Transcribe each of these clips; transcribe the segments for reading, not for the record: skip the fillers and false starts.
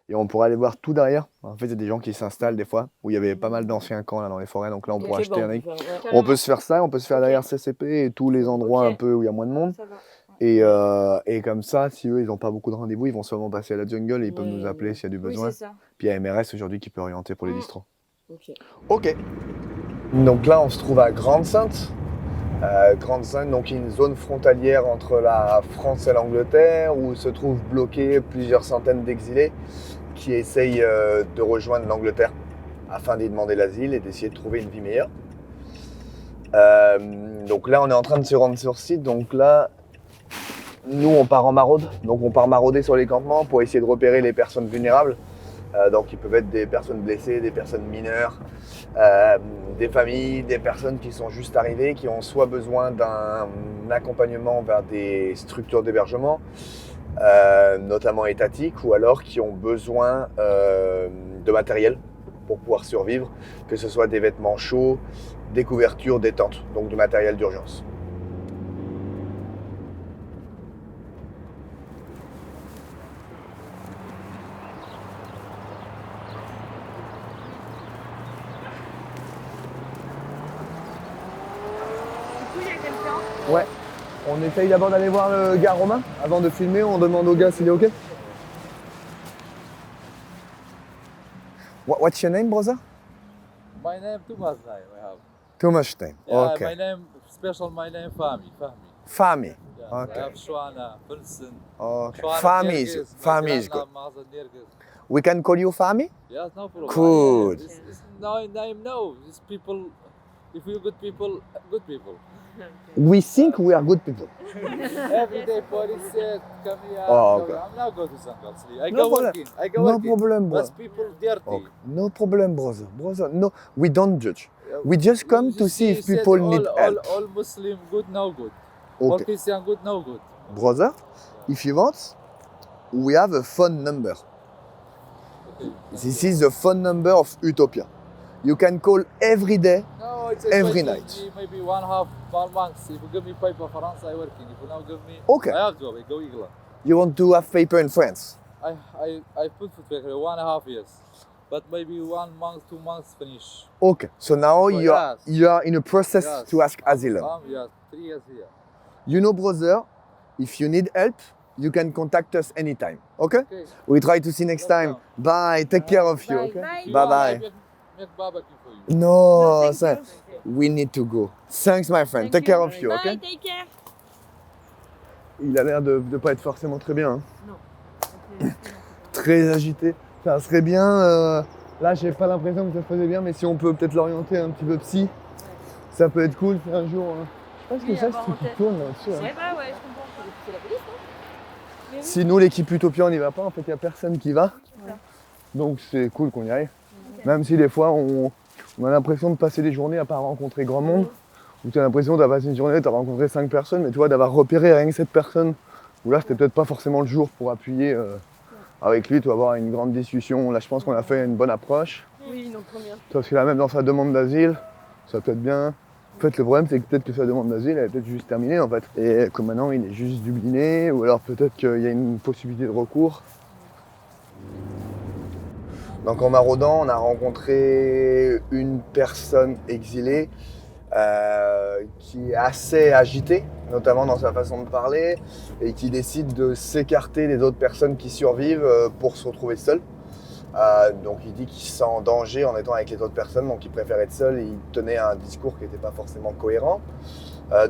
Et on pourrait aller voir tout derrière. En fait, il y a des gens qui s'installent des fois, où il y avait pas mal d'anciens camps là, dans les forêts. Donc là, on pourra acheter un. On peut se faire ça, on peut se faire derrière CCP et tous les endroits un peu où il y a moins de monde. Et comme ça, si eux, ils n'ont pas beaucoup de rendez-vous, ils vont seulement passer à la jungle et ils peuvent nous appeler s'il y a du besoin. C'est ça. Puis il y a MRS aujourd'hui qui peut orienter pour les distros. Ok. Donc là, on se trouve à Grande-Sainte. Grande-Sainte, donc une zone frontalière entre la France et l'Angleterre, où se trouvent bloqués plusieurs centaines d'exilés qui essayent de rejoindre l'Angleterre afin d'y demander l'asile et d'essayer de trouver une vie meilleure. Donc là, on est en train de se rendre sur site. Donc là, nous, on part en maraude. Donc on part marauder sur les campements pour essayer de repérer les personnes vulnérables. Donc ils peuvent être des personnes blessées, des personnes mineures, des familles, des personnes qui sont juste arrivées, qui ont soit besoin d'un accompagnement vers des structures d'hébergement, notamment étatiques, ou alors qui ont besoin de matériel pour pouvoir survivre, que ce soit des vêtements chauds, des couvertures, des tentes, donc du matériel d'urgence. Ouais, on essaye d'abord d'aller voir le gars Romain avant de filmer, on demande au gars s'il est ok. What's your name, brother? My name Thomas name I have. Too much time. Yeah, Okay. my name special. My name Fahmi. Fahmi. Yeah, Okay. I have Shwana, Filsen. Okay. Shwana Fahmi Nergis, is Fahmi is Grandma good. Mazen Nergis. We can call you Fahmi? Yes, no problem. Good. It's no name. No, these people. If you good people, good people. We think we are good people. Every day police said, come here. Oh, okay. I'm not going to Sangal City. I No go problem. working. I go No working. problem, bro. But people dirty. Okay. No problem, brother. Brother, no, we don't judge. We just come to see if people need help. All Muslim good, no good. All Okay. Christian good, no good. Brother, if you want, we have a phone number. Okay. This is the phone number of Utopia. You can call every day. No, it's Every going to night. be maybe 1 month. If you give me paper France, I working. If you now give me, Okay. I have job. I go England. You want to have paper in France. I put food factory 1.5 years, but maybe 1 month, 2 months finish. Okay. So now Yes. you are in a process Yes. to ask asylum. Yes, 3 years here. You know, brother, if you need help, you can contact us anytime. Okay? Okay. We try to see you next time. Bye. Take care of you. Okay? If you Bye want, bye. I make barbecue for you. No, sir. We need to go. Thanks, my friend. Take care of you. Bye, Okay? take care. Il a l'air de ne pas être forcément très bien. Hein. Non. Très agité. Ça serait bien. Là, j'ai pas l'impression que ça se faisait bien, mais si on peut peut-être l'orienter un petit peu psy, ça peut être cool un jour. Hein. Je pense que Oui, ça, avoir c'est en qui tête. tourne là-dessus. Hein. Ouais, bah ouais, je comprends. C'est la police, non? Si nous, l'équipe Utopia, on n'y va pas, en fait, il n'y a personne qui va. Voilà. Donc c'est cool qu'on y aille. Même si des fois, on a l'impression de passer des journées à pas rencontrer grand monde. Ou tu as l'impression d'avoir passé une journée, tu as rencontré 5 personnes, mais tu vois, d'avoir repéré rien que cette personne, où là, c'était peut-être pas forcément le jour pour appuyer avec lui, tu vas avoir une grande discussion. Là, je pense qu'on a fait une bonne approche. Oui, donc combien? Parce que là, même dans sa demande d'asile, ça peut être bien. En fait, le problème, c'est que peut-être que sa demande d'asile, elle est peut-être juste terminée, en fait. Et que maintenant, il est juste dubliné, ou alors peut-être qu'il y a une possibilité de recours. Donc en maraudant, on a rencontré une personne exilée qui est assez agitée, notamment dans sa façon de parler, et qui décide de s'écarter des autres personnes qui survivent pour se retrouver seul. Donc il dit qu'il se sent en danger en étant avec les autres personnes, donc il préfère être seul et il tenait un discours qui n'était pas forcément cohérent.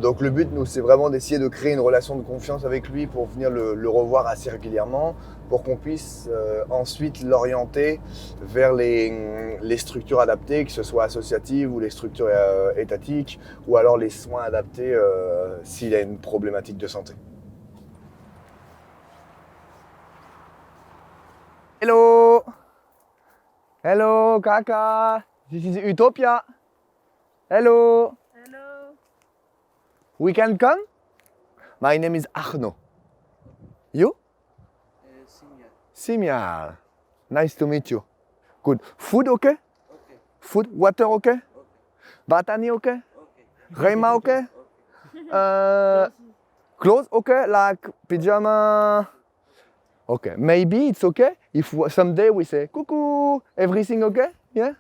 Donc le but, nous, c'est vraiment d'essayer de créer une relation de confiance avec lui pour venir le revoir assez régulièrement, pour qu'on puisse ensuite l'orienter vers les structures adaptées, que ce soit associatives ou les structures étatiques, ou alors les soins adaptés s'il a une problématique de santé. Hello! Hello, Kaka! This is Utopia! Hello! Hello. We can come? My name is Arno. You? Simia. Nice to meet you. Good. Food okay? Okay. Food, water okay? Okay. Batani okay? Okay. Rema okay? Clothes okay? Like pyjama, Okay, maybe it's okay if someday we say coucou, everything okay? Yeah?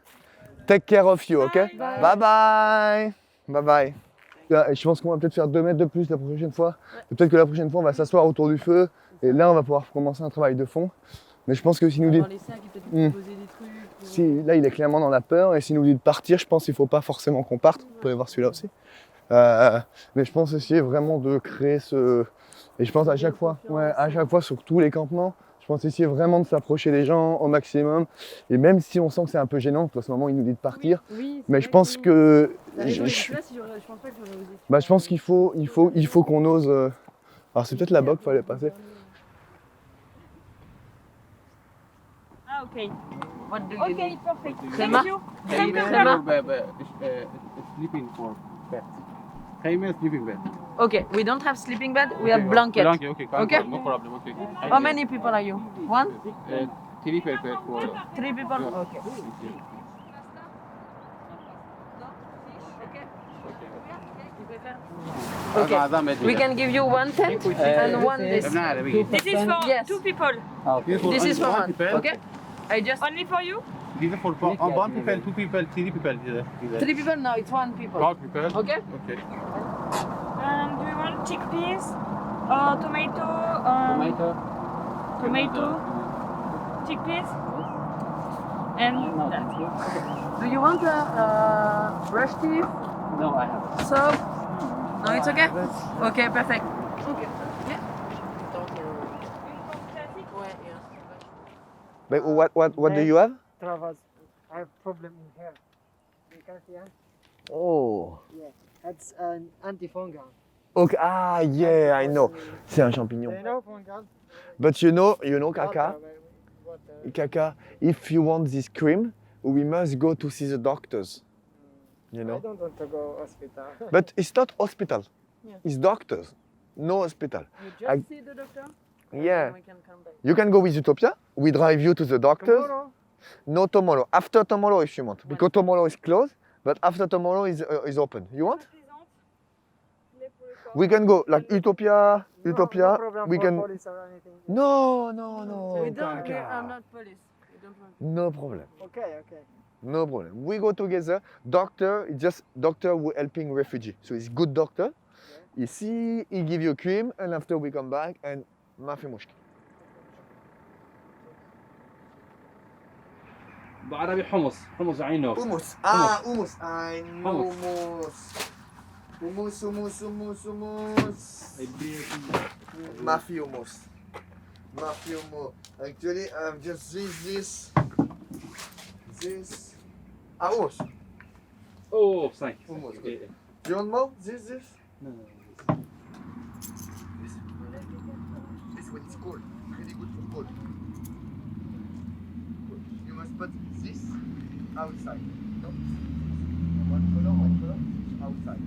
Take care of you, okay? Bye. Bye bye. Bye bye. Je pense qu'on va peut-être faire 2 mètres de plus la prochaine fois. Et peut-être que la prochaine fois, on va s'asseoir autour du feu. Et là, on va pouvoir commencer un travail de fond. Mais je pense que si nous dit... Avoir les sacs et peut-être nous poser des trucs. Si, là, il est clairement dans la peur. Et s'il nous dit de partir, je pense qu'il ne faut pas forcément qu'on parte. Vous pouvez voir celui-là aussi. Mais je pense essayer vraiment de créer ce... Et je pense à chaque fois, sur tous les campements, je pense essayer vraiment de s'approcher des gens au maximum. Et même si on sent que c'est un peu gênant, à ce moment, il nous dit de partir. Oui, Mais je pense que... Je Je pense pas que j'aurais osé. bah, je pense qu'il faut qu'on ose... Alors c'est peut-être là-bas qu'il fallait passer. Ah, ok. What do you Ok, need? perfect. Crema? Thank you. Thank you, Crema? Crema. Sleeping for bed. Khayma sleeping bed. Okay, we don't have sleeping bed, we have blanket. Blanket, okay. Okay. No problem, okay. How many people are you? One? 3 people for... 3 people? Yeah. Okay. Okay. We can give you one tent and one this. This is for Yes. 2 people. This is for one. Okay? I just Only for you? These are for one people, 2 people, 3 people. 3 people now, it's 1 people. 4 people. Okay? Okay. Do you want chickpeas? Tomato? Tomato? Chickpeas? And Do you want fresh tea? No, I haven't. Soup? No, it's okay? Okay, perfect. Okay. Yeah. But what do you have? Travas. I have problem in hair. You can see, huh? Oh. Yeah. That's an antifungal. Okay. Ah, yeah, I know. C'est un champignon. Do you know fungal? But you know, Kaka, Water. Kaka, if you want this cream, we must go to see the doctors. You I know? don't want to go hospital. But it's not hospital. Yeah. It's doctors. No hospital. You just I- see the doctor? Yeah. And we can come back. You can go with Utopia. We drive you to the doctors. Tomorrow? No tomorrow. After tomorrow if you want. Because tomorrow is closed. But after tomorrow is open. You want? We can go like Utopia. No, Utopia. No problem We for can. police or anything. No. We don't, we Kaka. are not police. We don't want. No problem. Okay. No problem. We go together. Doctor, it's just doctor who helping refugee. So he's good doctor. You see, he give you cream, and after we come back, and ما في مشكلة. بعربي حمص I know. Hummus. Hummus. I know hummus. Hummus. Mafia hummus. Actually, I'm just this. Hummus. Oh, thank you. Hummus. Okay. Do you want more? This? No. This one is cold. Really good for cold. You must put this outside. No? One color outside.